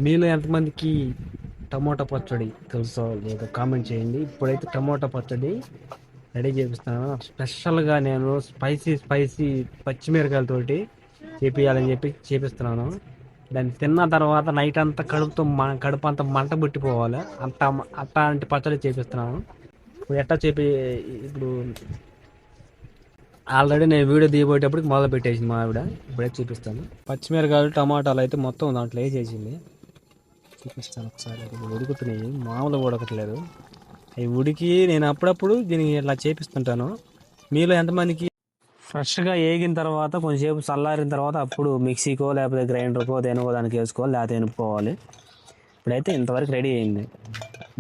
మీలో ఎంతమందికి టమోటా పచ్చడి తెలుసో లేదో కామెంట్ చేయండి. ఇప్పుడైతే టమోటా పచ్చడి రెడీ చేపిస్తాను. స్పెషల్గా నేను స్పైసీ స్పైసీ పచ్చిమిరకాయలతోటి చేపియాలని చెప్పి చేపిస్తున్నాను. దాన్ని తిన్న తర్వాత నైట్ అంతా కడుపు అంతా మంట పుట్టిపోవాలి. అట్లాంటి పచ్చడి చేపిస్తున్నాను. ఇప్పుడు ఎట్టా ఇప్పుడు ఆల్రెడీ నేను వీడియో దిగిపోయేటప్పటికి మొదలు పెట్టేసింది మా ఆవిడ. ఇప్పుడే చూపిస్తాను. పచ్చిమిరకాయలు టమాటాలు అయితే మొత్తం దాంట్లో వేసేసింది. చూపిస్తాను ఒకసారి. ఉడుకుతున్నాయి, మామూలుగా ఉడకట్లేదు. అవి ఉడికి నేను అప్పుడప్పుడు దీనికి ఇట్లా చేపిస్తుంటాను. మీలో ఎంతమందికి ఫ్రెష్గా వేగిన తర్వాత కొంచెంసేపు చల్లారిన తర్వాత అప్పుడు మిక్సీకో లేకపోతే గ్రైండర్కో దేనికో దానికి వేసుకోవాలి, లేకపోతే ఎనుక్కోవాలి. ఇప్పుడైతే ఇంతవరకు రెడీ అయింది.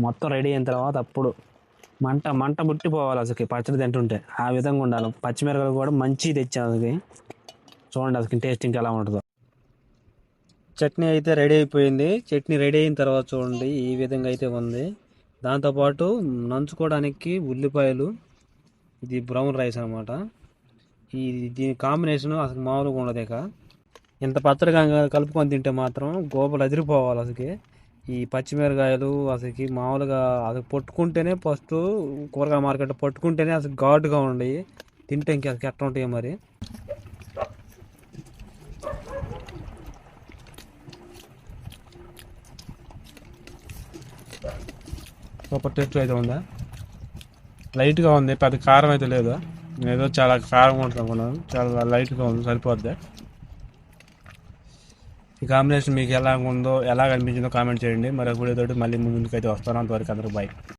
మొత్తం రెడీ అయిన తర్వాత అప్పుడు మంట మంట ముట్టిపోవాలి అసలుకి పచ్చడి తింటుంటే. ఆ విధంగా ఉండాలి. పచ్చిమిరపకాయలు కూడా మంచిగా తెచ్చాను అసలుకి. చూడండి అసలు టేస్ట్ ఇంకా ఎలా ఉంటుందో. చట్నీ అయితే రెడీ అయిపోయింది. చట్నీ రెడీ అయిన తర్వాత చూడండి ఈ విధంగా అయితే ఉంది. దాంతోపాటు నంచుకోవడానికి ఉల్లిపాయలు, ఇది బ్రౌన్ రైస్ అనమాట. దీని కాంబినేషన్ అసలు మామూలుగా ఉండదు. ఇక ఇంత పచ్చడిగా కలుపుకొని తింటే మాత్రం గోపలు అదిరిపోవాలి అసలుకి. ఈ పచ్చిమిరకాయలు అసలుకి మామూలుగా అసలు పట్టుకుంటేనే ఫస్ట్ కూరగాయ మార్కెట్ పట్టుకుంటేనే అసలు ఘాటుగా ఉండయి. తింటే ఇంకా ఎట్లా ఉంటాయి మరి. సూపర్ టేస్ట్ అయితే ఉందా. లైట్గా ఉంది, పెద్ద కారం అయితే లేదు. ఏదో చాలా కారం ఉంటుంది అనుకున్నాను, చాలా లైట్గా ఉంది, సరిపోద్ది. ఈ కాంబినేషన్ మీకు ఎలా ఉందో, ఎలా అనిపించిందో కామెంట్ చేయండి. మరొక వీడియో తోటి మళ్ళీ ముందుకైతే వస్తాను. అంతవరకు అందరూ బై.